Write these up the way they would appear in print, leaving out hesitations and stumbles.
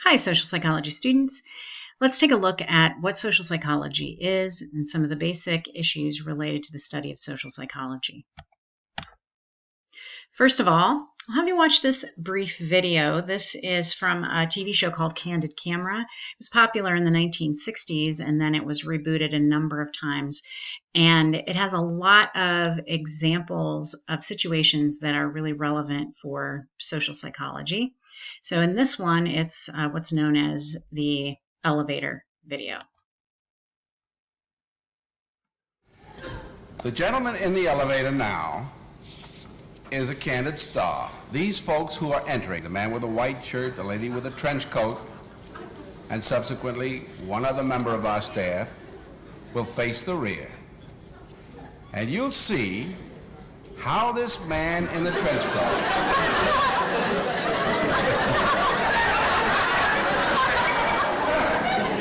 Hi, social psychology students. Let's take a look at what social psychology is and some of the basic issues related to the study of social psychology. First of all, I'll have you watch this brief video. This is from a TV show called Candid Camera. It was popular in the 1960s, and then it was rebooted a number of times. And it has a lot of examples of situations that are really relevant for social psychology. So in this one, it's what's known as the elevator video. The gentleman in the elevator now is a candid star. These folks who are entering, the man with the white shirt, the lady with the trench coat, and subsequently one other member of our staff, will face the rear. And you'll see how this man in the trench coat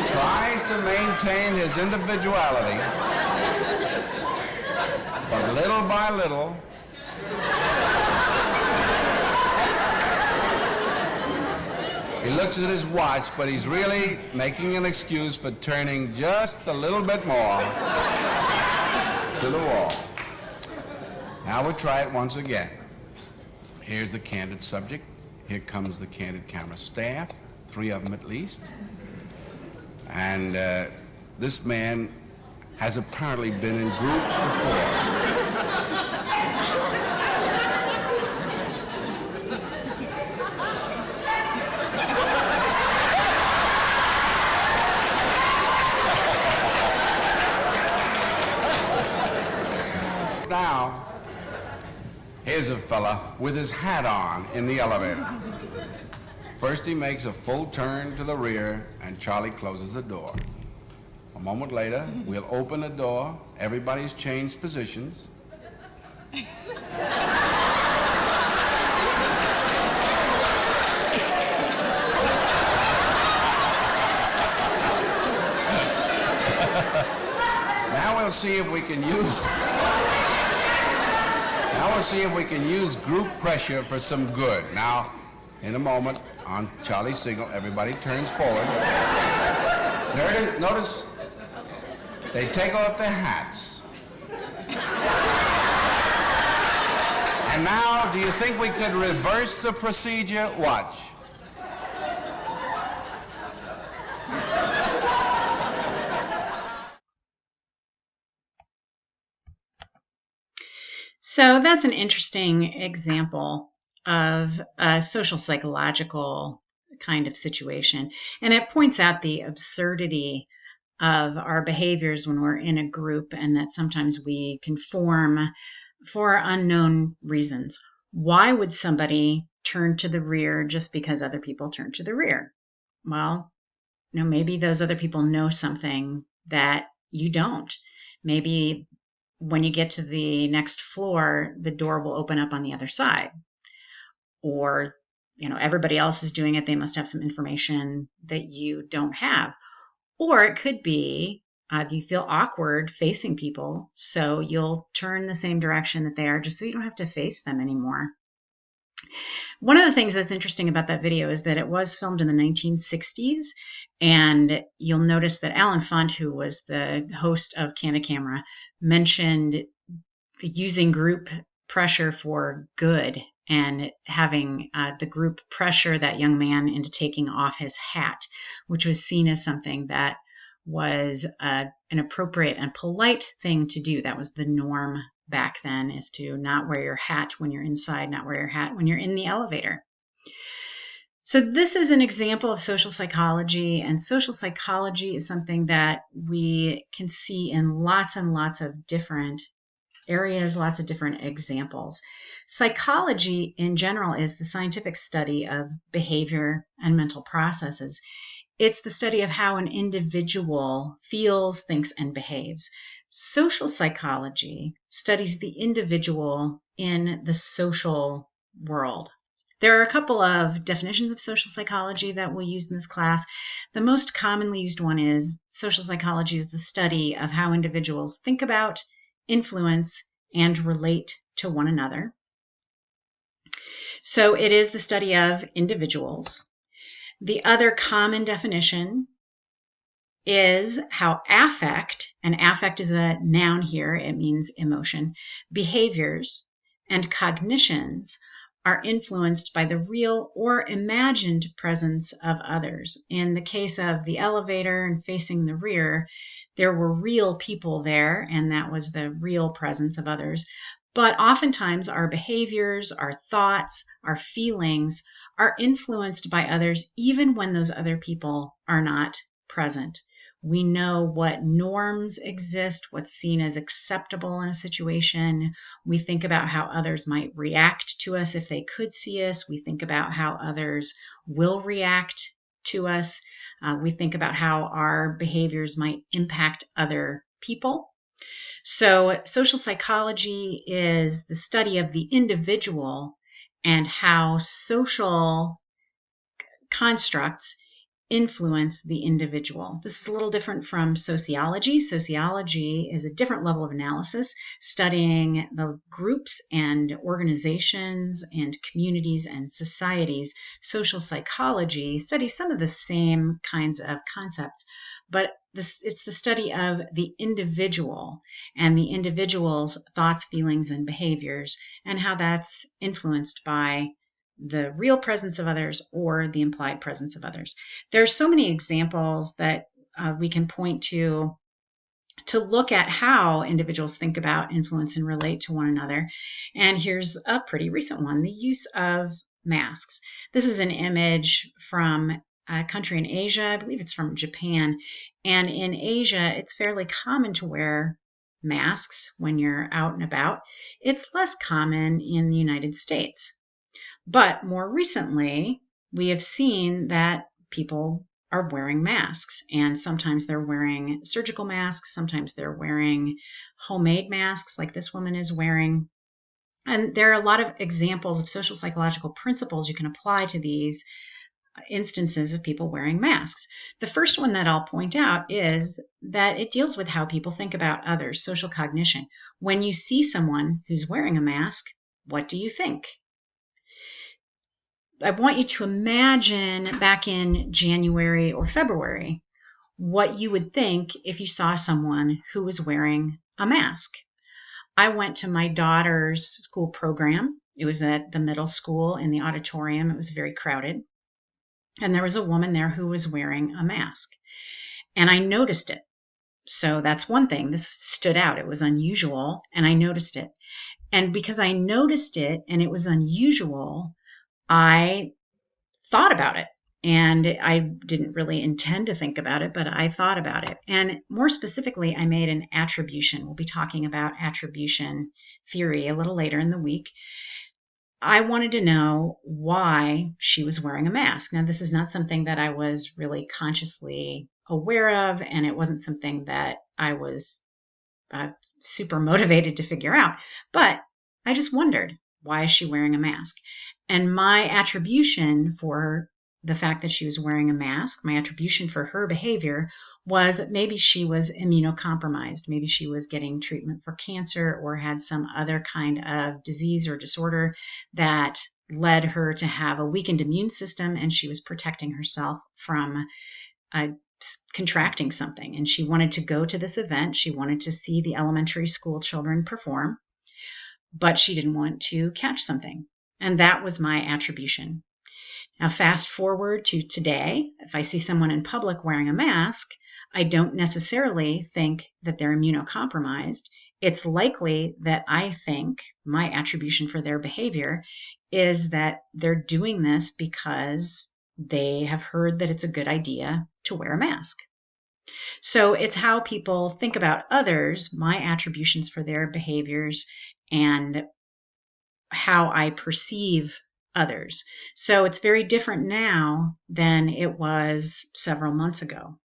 tries to maintain his individuality, but little by little, he looks at his watch, but he's really making an excuse for turning just a little bit more to the wall. Now we'll try it once again. Here's the candid subject. Here comes the Candid Camera staff, 3 of them at least. And this man has apparently been in groups before. Now, here's a fella with his hat on in the elevator. First he makes a full turn to the rear and Charlie closes the door. A moment later, we'll open the door, everybody's changed positions. Now we'll see if we can use group pressure for some good. Now, in a moment, on Charlie's signal, everybody turns forward. Notice they take off their hats. And now, do you think we could reverse the procedure? Watch. So that's an interesting example of a social psychological kind of situation. And it points out the absurdity of our behaviors when we're in a group and that sometimes we conform for unknown reasons. Why would somebody turn to the rear just because other people turn to the rear? Well, maybe those other people know something that you don't. Maybe when you get to the next floor, the door will open up on the other side. Or, everybody else is doing it. They must have some information that you don't have. Or it could be you feel awkward facing people, so you'll turn the same direction that they are just so you don't have to face them anymore. One of the things that's interesting about that video is that it was filmed in the 1960s, and you'll notice that Alan Funt, who was the host of Candid Camera, mentioned using group pressure for good and having the group pressure that young man into taking off his hat, which was seen as something that was an appropriate and polite thing to do. That was the norm back then, is to not wear your hat when you're inside, not wear your hat when you're in the elevator. So this is an example of social psychology, and social psychology is something that we can see in lots and lots of different areas, lots of different examples. Psychology in general is the scientific study of behavior and mental processes. It's the study of how an individual feels, thinks, and behaves. Social psychology studies the individual in the social world. There are a couple of definitions of social psychology that we'll use in this class. The most commonly used one is social psychology is the study of how individuals think about, influence, and relate to one another. So it is the study of individuals. The other common definition is how affect, and affect is a noun here, it means emotion, behaviors and cognitions are influenced by the real or imagined presence of others. In the case of the elevator and facing the rear, there were real people there, and that was the real presence of others. But oftentimes our behaviors, our thoughts, our feelings are influenced by others, even when those other people are not present. We know what norms exist, what's seen as acceptable in a situation. We think about how others might react to us if they could see us. We think about how others will react to us. We think about how our behaviors might impact other people. So, social psychology is the study of the individual and how social constructs influence the individual. This is a little different from sociology. Sociology is a different level of analysis, studying the groups and organizations and communities and societies. Social psychology studies some of the same kinds of concepts, but it's the study of the individual and the individual's thoughts, feelings, and behaviors, and how that's influenced by the real presence of others or the implied presence of others. There are so many examples that we can point to look at how individuals think about, influence, and relate to one another. And here's a pretty recent one, the use of masks. This is an image from a country in Asia. I believe it's from Japan. And in Asia, it's fairly common to wear masks when you're out and about. It's less common in the United States. But more recently, we have seen that people are wearing masks, and sometimes they're wearing surgical masks, sometimes they're wearing homemade masks like this woman is wearing. And there are a lot of examples of social psychological principles you can apply to these instances of people wearing masks. The first one that I'll point out is that it deals with how people think about others, social cognition. When you see someone who's wearing a mask, what do you think? I want you to imagine back in January or February what you would think if you saw someone who was wearing a mask. I went to my daughter's school program. It was at the middle school in the auditorium. It was very crowded. And there was a woman there who was wearing a mask. And I noticed it. So that's one thing. This stood out. It was unusual, and I noticed it. And because I noticed it and it was unusual, I thought about it. And I didn't really intend to think about it, but I thought about it. And more specifically, I made an attribution. We'll be talking about attribution theory a little later in the week. I wanted to know why she was wearing a mask. Now, this is not something that I was really consciously aware of, and it wasn't something that I was super motivated to figure out. But I just wondered, why is she wearing a mask? And my attribution for the fact that she was wearing a mask, my attribution for her behavior was that maybe she was immunocompromised. Maybe she was getting treatment for cancer or had some other kind of disease or disorder that led her to have a weakened immune system, and she was protecting herself from contracting something. And she wanted to go to this event. She wanted to see the elementary school children perform, but she didn't want to catch something. And that was my attribution. Now, fast forward to today, if I see someone in public wearing a mask, I don't necessarily think that they're immunocompromised. It's likely that I think my attribution for their behavior is that they're doing this because they have heard that it's a good idea to wear a mask. So it's how people think about others, my attributions for their behaviors, and how I perceive others. So it's very different now than it was several months ago.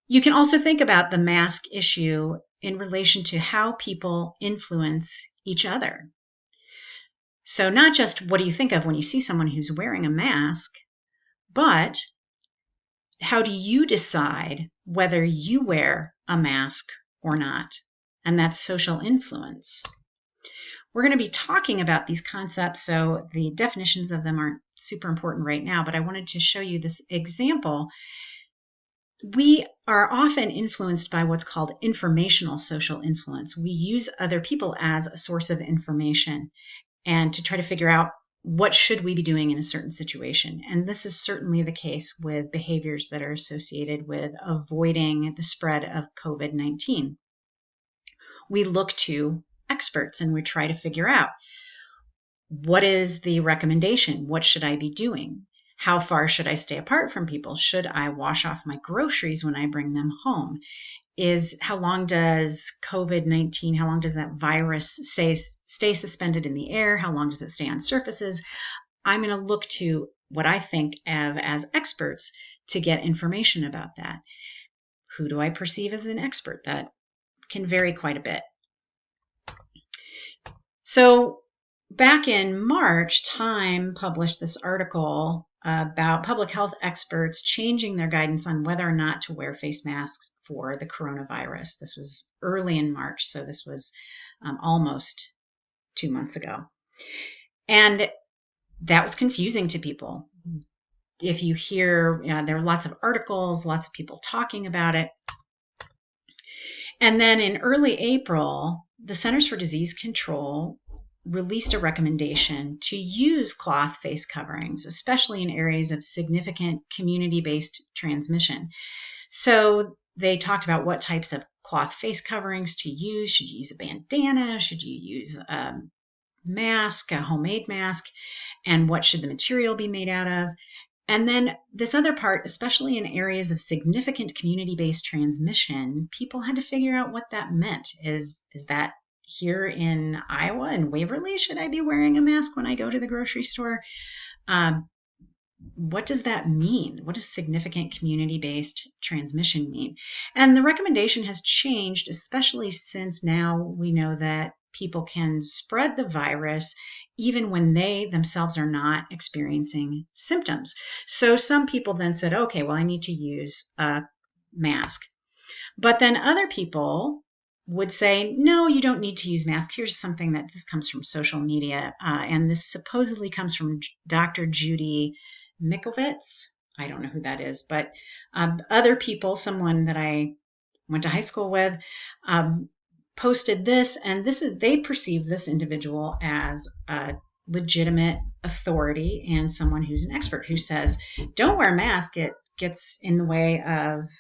You can also think about the mask issue in relation to how people influence each other. So not just what do you think of when you see someone who's wearing a mask, but how do you decide whether you wear a mask or not? And that's social influence. we're going to be talking about these concepts, so the definitions of them aren't super important right now, but I wanted to show you this example. We are often influenced by what's called informational social influence. We use other people as a source of information and to try to figure out what should we be doing in a certain situation. And this is certainly the case with behaviors that are associated with avoiding the spread of COVID-19. We look to experts and we try to figure out, what is the recommendation? What should I be doing? How far should I stay apart from people? Should I wash off my groceries when I bring them home? How long does COVID-19, how long does that virus stay suspended in the air? How long does it stay on surfaces? I'm going to look to what I think of as experts to get information about that. Who do I perceive as an expert? That can vary quite a bit. So back in March, Time published this article about public health experts changing their guidance on whether or not to wear face masks for the coronavirus. This was early in March, so this was almost 2 months ago. And that was confusing to people. If you hear, there are lots of articles, lots of people talking about it. And then in early April, the Centers for Disease Control released a recommendation to use cloth face coverings, especially in areas of significant community-based transmission. So they talked about what types of cloth face coverings to use. Should you use a bandana? Should you use a mask, a homemade mask? And what should the material be made out of? And then this other part, especially in areas of significant community-based transmission, people had to figure out what that meant. Is that here in Iowa and Waverly, should I be wearing a mask when I go to the grocery store? What does that mean? What does significant community-based transmission mean? And the recommendation has changed, especially since now we know that people can spread the virus even when they themselves are not experiencing symptoms. So some people then said, okay, well, I need to use a mask. But then other people would say, no, you don't need to use masks. Here's something that this comes from social media, and this supposedly comes from Dr. Judy Mikovits. I don't know who that is, but other people, someone that I went to high school with, posted this, and they perceive this individual as a legitimate authority and someone who's an expert who says, don't wear a mask. It gets in the way of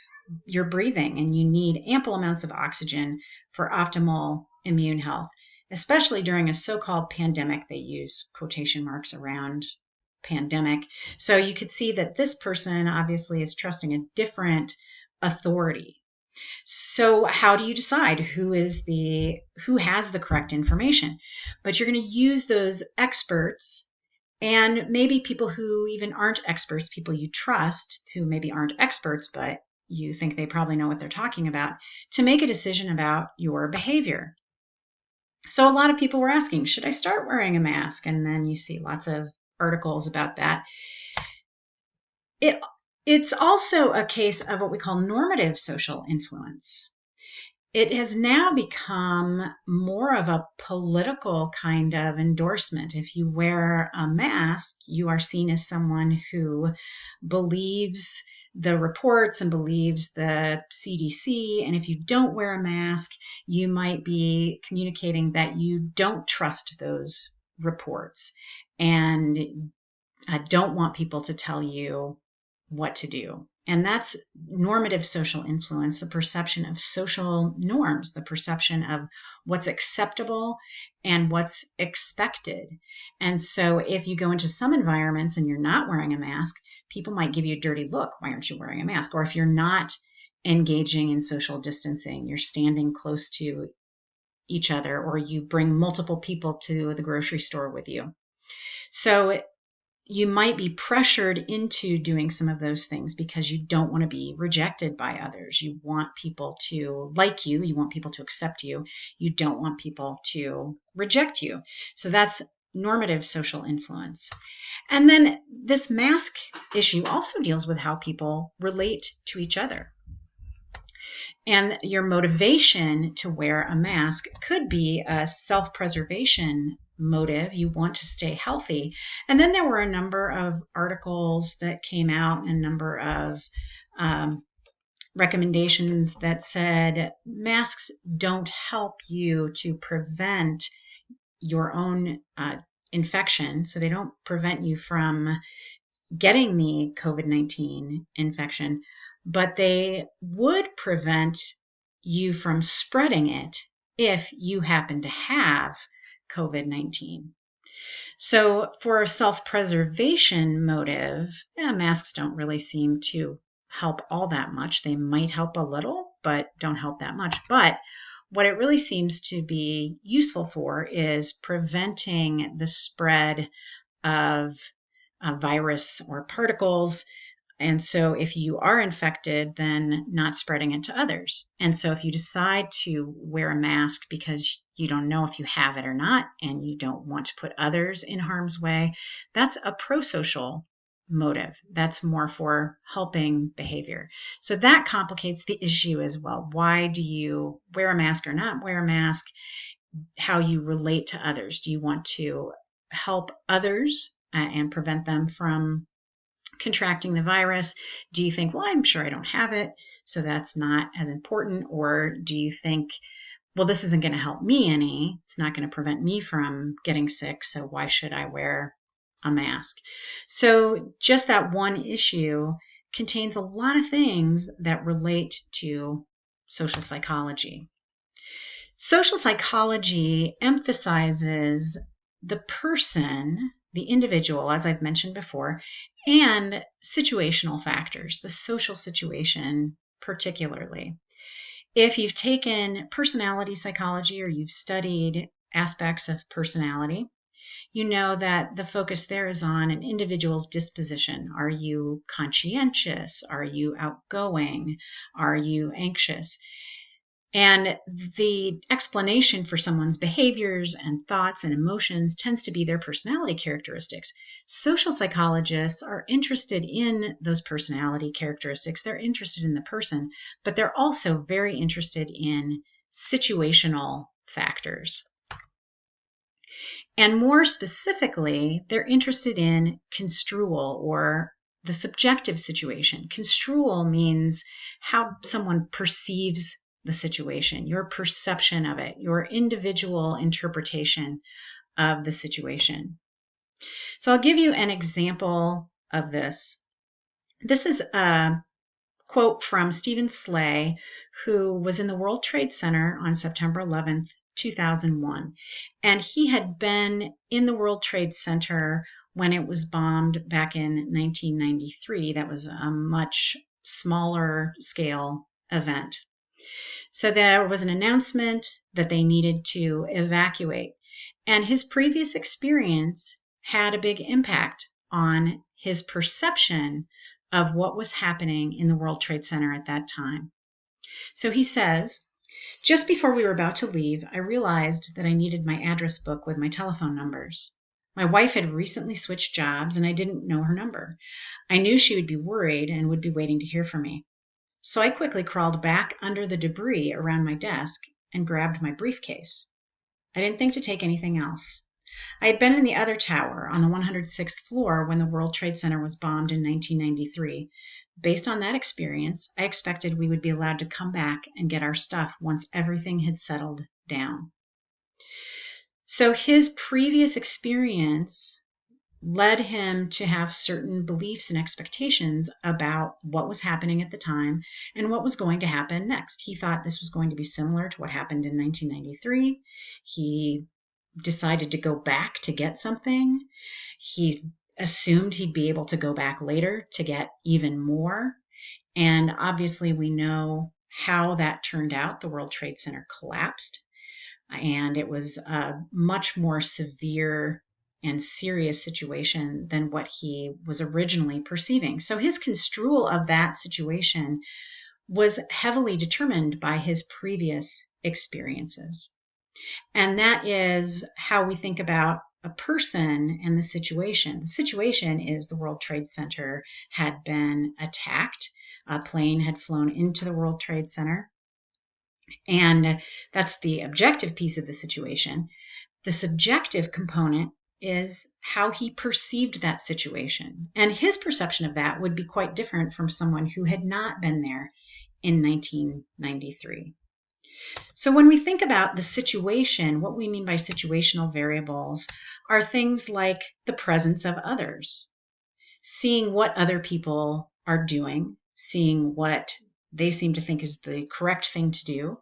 your breathing, and you need ample amounts of oxygen for optimal immune health, especially during a so-called pandemic. They use quotation marks around pandemic. So you could see that this person obviously is trusting a different authority. So how do you decide who has the correct information? But you're going to use those experts and maybe people who even aren't experts, people you trust who maybe aren't experts, but you think they probably know what they're talking about, to make a decision about your behavior. So a lot of people were asking, should I start wearing a mask? And then you see lots of articles about that. It's also a case of what we call normative social influence. It has now become more of a political kind of endorsement. If you wear a mask, you are seen as someone who believes the reports and believes the CDC. And if you don't wear a mask, you might be communicating that you don't trust those reports and don't want people to tell you what to do. And that's normative social influence, the perception of social norms, the perception of what's acceptable and what's expected. And so if you go into some environments and you're not wearing a mask, people might give you a dirty look. Why aren't you wearing a mask? Or if you're not engaging in social distancing, you're standing close to each other, or you bring multiple people to the grocery store with you. So you might be pressured into doing some of those things because you don't want to be rejected by others. You want people to like you. You want people to accept you. You don't want people to reject you. So that's normative social influence. And then this mask issue also deals with how people relate to each other. And your motivation to wear a mask could be a self-preservation motive. You want to stay healthy. And then there were a number of articles that came out, and a number of um, recommendations that said masks don't help you to prevent your own infection. So they don't prevent you from getting the COVID-19 infection, but they would prevent you from spreading it if you happen to have COVID-19. So, for a self preservation motive, masks don't really seem to help all that much. They might help a little, but don't help that much. But what it really seems to be useful for is preventing the spread of a virus or particles. And so if you are infected, then not spreading it to others. And so if you decide to wear a mask because you don't know if you have it or not, and you don't want to put others in harm's way, that's a pro-social motive. That's more for helping behavior. So that complicates the issue as well. Why do you wear a mask or not wear a mask? How you relate to others. Do you want to help others and prevent them from contracting the virus? Do you think, well, I'm sure I don't have it, so that's not as important? Or do you think, well, this isn't going to help me any, it's not going to prevent me from getting sick, so why should I wear a mask? So just that one issue contains a lot of things that relate to social psychology. Social psychology emphasizes the person, the individual, as I've mentioned before, and situational factors, the social situation particularly. If you've taken personality psychology or you've studied aspects of personality, you know that the focus there is on an individual's disposition. Are you conscientious? Are you outgoing? Are you anxious? And the explanation for someone's behaviors and thoughts and emotions tends to be their personality characteristics. Social psychologists are interested in those personality characteristics. They're interested in the person, but they're also very interested in situational factors. And more specifically, they're interested in construal, or the subjective situation. Construal means how someone perceives the situation, your perception of it, your individual interpretation of the situation. So I'll give you an example of this. This is a quote from Stephen Slay, who was in the World Trade Center on September 11th, 2001. And he had been in the World Trade Center when it was bombed back in 1993. That was a much smaller scale event. So there was an announcement that they needed to evacuate. And his previous experience had a big impact on his perception of what was happening in the World Trade Center at that time. So he says, just before we were about to leave, I realized that I needed my address book with my telephone numbers. My wife had recently switched jobs and I didn't know her number. I knew she would be worried and would be waiting to hear from me. So I quickly crawled back under the debris around my desk and grabbed my briefcase. I didn't think to take anything else. I had been in the other tower on the 106th floor when the World Trade Center was bombed in 1993. Based on that experience, I expected we would be allowed to come back and get our stuff once everything had settled down. So his previous experience led him to have certain beliefs and expectations about what was happening at the time and what was going to happen next. He thought this was going to be similar to what happened in 1993. He decided to go back to get something. He assumed he'd be able to go back later to get even more. And obviously, we know how that turned out. The World Trade Center collapsed, and it was a much more severe and serious situation than what he was originally perceiving. So his construal of that situation was heavily determined by his previous experiences. And that is how we think about a person and the situation. The situation is the World Trade Center had been attacked. A plane had flown into the World Trade Center. And that's the objective piece of the situation. The subjective component is how he perceived that situation. And his perception of that would be quite different from someone who had not been there in 1993. So when we think about the situation, what we mean by situational variables are things like the presence of others, seeing what other people are doing, seeing what they seem to think is the correct thing to do,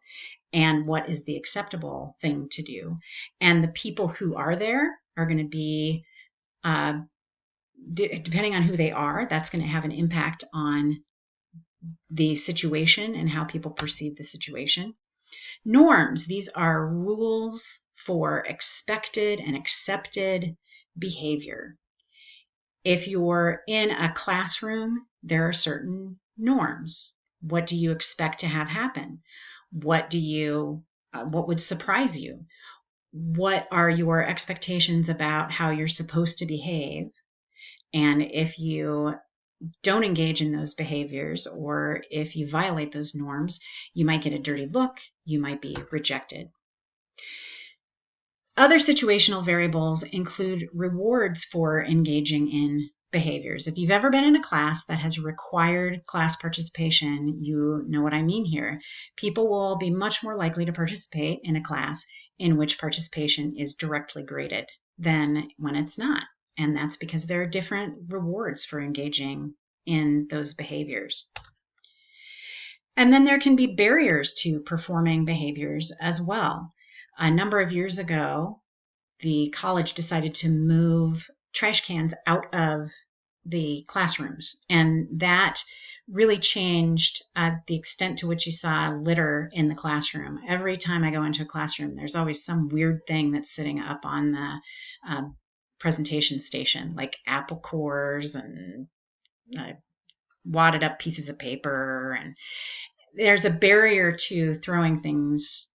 and what is the acceptable thing to do. And the people who are there are going to be, depending on who they are, that's going to have an impact on the situation and how people perceive the situation. Norms, these are rules for expected and accepted behavior. If you're in a classroom, there are certain norms. What do you expect to have happen? What would surprise you? What are your expectations about how you're supposed to behave? And if you don't engage in those behaviors, or if you violate those norms, you might get a dirty look, you might be rejected. Other situational variables include rewards for engaging in behaviors. If you've ever been in a class that has required class participation, you know what I mean here. People will be much more likely to participate in a class in which participation is directly graded than when it's not. And that's because there are different rewards for engaging in those behaviors. And then there can be barriers to performing behaviors as well. A number of years ago, the college decided to move trash cans out of the classrooms, and that really changed the extent to which you saw litter in the classroom. Every time I go into a classroom, there's always some weird thing that's sitting up on the presentation station, like apple cores and wadded up pieces of paper, and there's a barrier to throwing things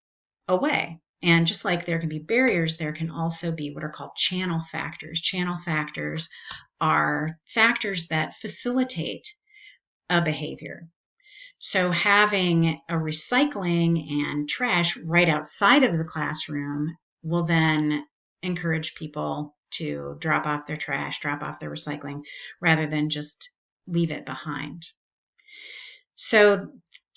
away. And just like there can be barriers, there can also be what are called channel factors. Channel factors are factors that facilitate a behavior. So having a recycling and trash right outside of the classroom will then encourage people to drop off their trash, drop off their recycling, rather than just leave it behind. So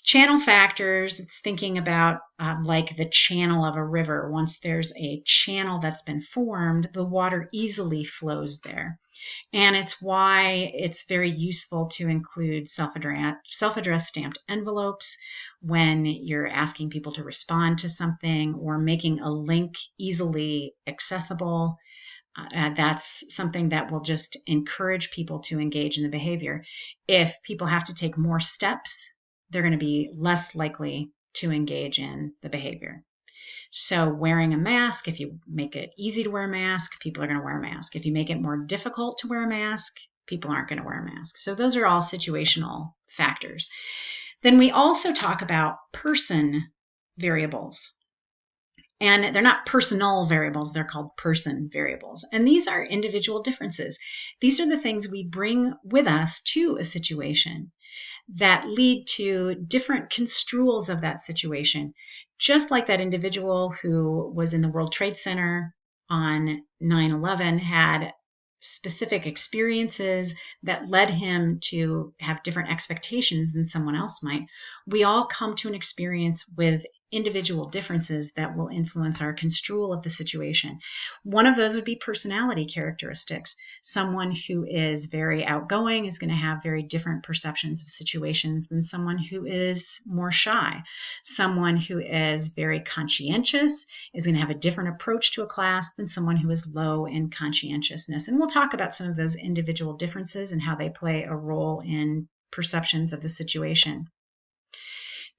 channel factors, it's thinking about like the channel of a river. Once there's a channel that's been formed, the water easily flows there. And it's why it's very useful to include self-addressed stamped envelopes when you're asking people to respond to something, or making a link easily accessible. That's something that will just encourage people to engage in the behavior. If people have to take more steps, they're going to be less likely to engage in the behavior. So wearing a mask, if you make it easy to wear a mask, people are going to wear a mask. If you make it more difficult to wear a mask, people aren't going to wear a mask. So those are all situational factors. Then we also talk about person variables. And they're not personal variables, they're called person variables. And these are individual differences. These are the things we bring with us to a situation that lead to different construals of that situation. Just like that individual who was in the World Trade Center on 9/11 had specific experiences that led him to have different expectations than someone else might. We all come to an experience with individual differences that will influence our construal of the situation. One of those would be personality characteristics. Someone who is very outgoing is going to have very different perceptions of situations than someone who is more shy. Someone who is very conscientious is going to have a different approach to a class than someone who is low in conscientiousness. And we'll talk about some of those individual differences and how they play a role in perceptions of the situation.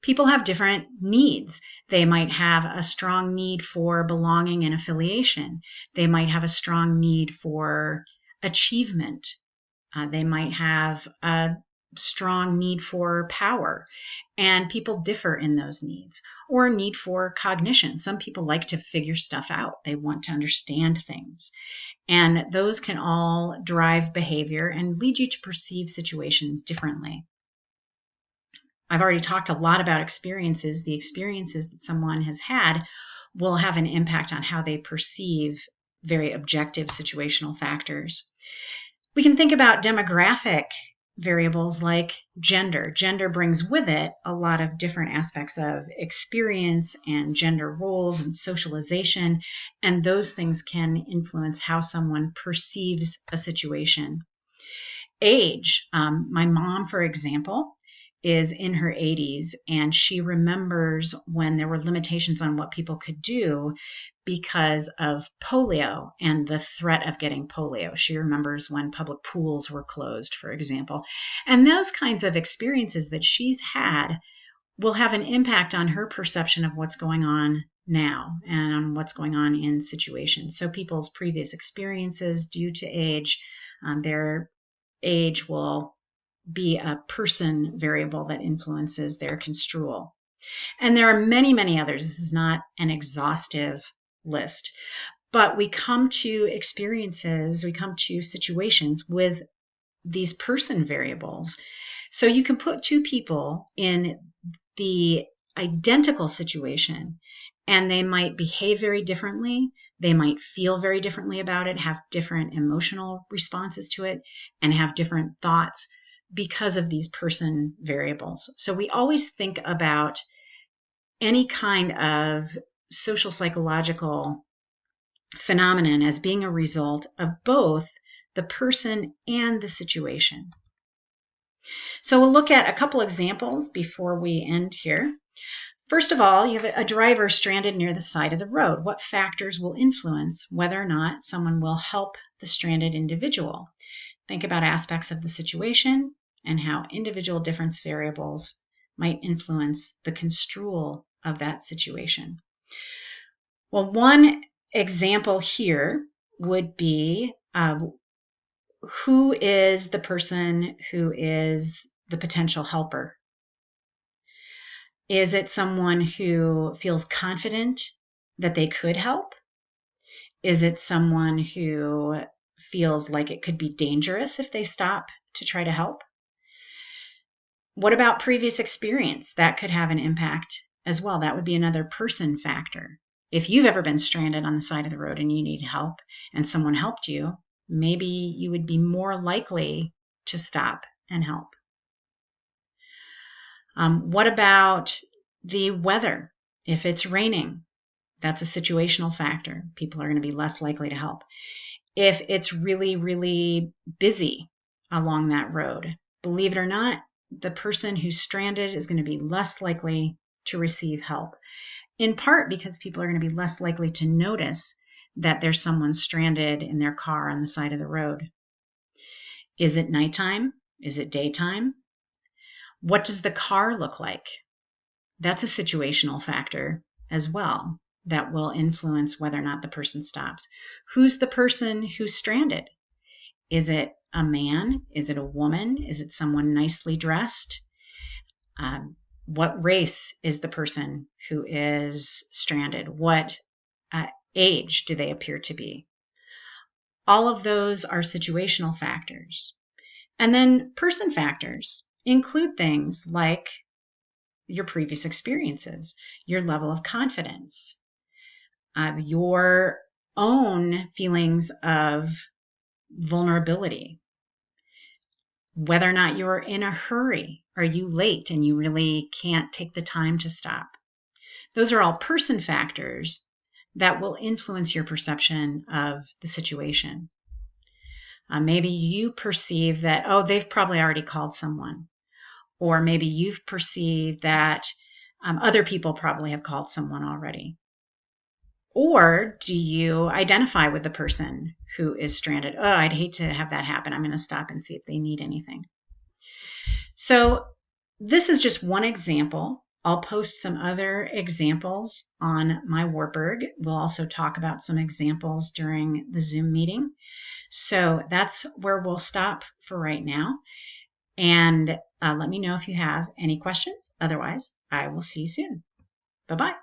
People have different needs. They might have a strong need for belonging and affiliation. They might have a strong need for achievement. They might have a strong need for power. And people differ in those needs. Or need for cognition. Some people like to figure stuff out. They want to understand things. And those can all drive behavior and lead you to perceive situations differently. I've already talked a lot about experiences. The experiences that someone has had will have an impact on how they perceive very objective situational factors. We can think about demographic variables like gender. Gender brings with it a lot of different aspects of experience and gender roles and socialization, and those things can influence how someone perceives a situation. Age. My mom, for example, is in her 80s, and she remembers when there were limitations on what people could do because of polio and the threat of getting polio. She remembers when public pools were closed, for example. And those kinds of experiences that she's had will have an impact on her perception of what's going on now and on what's going on in situations. So people's previous experiences due to age, their age will be a person variable that influences their construal. And there are many, many others. This is not an exhaustive list, but we come to experiences, we come to situations with these person variables. So you can put two people in the identical situation and they might behave very differently. They might feel very differently about it, have different emotional responses to it, and have different thoughts because of these person variables. So we always think about any kind of social psychological phenomenon as being a result of both the person and the situation. So we'll look at a couple examples before we end here. First of all, you have a driver stranded near the side of the road. What factors will influence whether or not someone will help the stranded individual? Think about aspects of the situation and how individual difference variables might influence the construal of that situation. Well, one example here would be who is the person who is the potential helper? Is it someone who feels confident that they could help? Is it someone who feels like it could be dangerous if they stop to try to help? What about previous experience? That could have an impact as well. That would be another person factor. If you've ever been stranded on the side of the road and you need help and someone helped you, maybe you would be more likely to stop and help. What about the weather? If it's raining, that's a situational factor. People are going to be less likely to help. If it's really, really busy along that road, believe it or not, the person who's stranded is going to be less likely to receive help, in part because people are going to be less likely to notice that there's someone stranded in their car on the side of the road. Is it nighttime? Is it daytime? What does the car look like? That's a situational factor as well that will influence whether or not the person stops. Who's the person who's stranded? Is it a man? Is it a woman? Is it someone nicely dressed? What race is the person who is stranded? What age do they appear to be? All of those are situational factors. And then person factors include things like your previous experiences, your level of confidence, your own feelings of vulnerability, whether or not you're in a hurry. Are you late and you really can't take the time to stop? Those are all person factors that will influence your perception of the situation. Maybe you perceive that, oh, they've probably already called someone. Or maybe you've perceived that other people probably have called someone already. Or do you identify with the person who is stranded? Oh, I'd hate to have that happen. I'm going to stop and see if they need anything. So this is just one example. I'll post some other examples on my Warburg. We'll also talk about some examples during the Zoom meeting. So that's where we'll stop for right now. And let me know if you have any questions. Otherwise, I will see you soon. Bye-bye.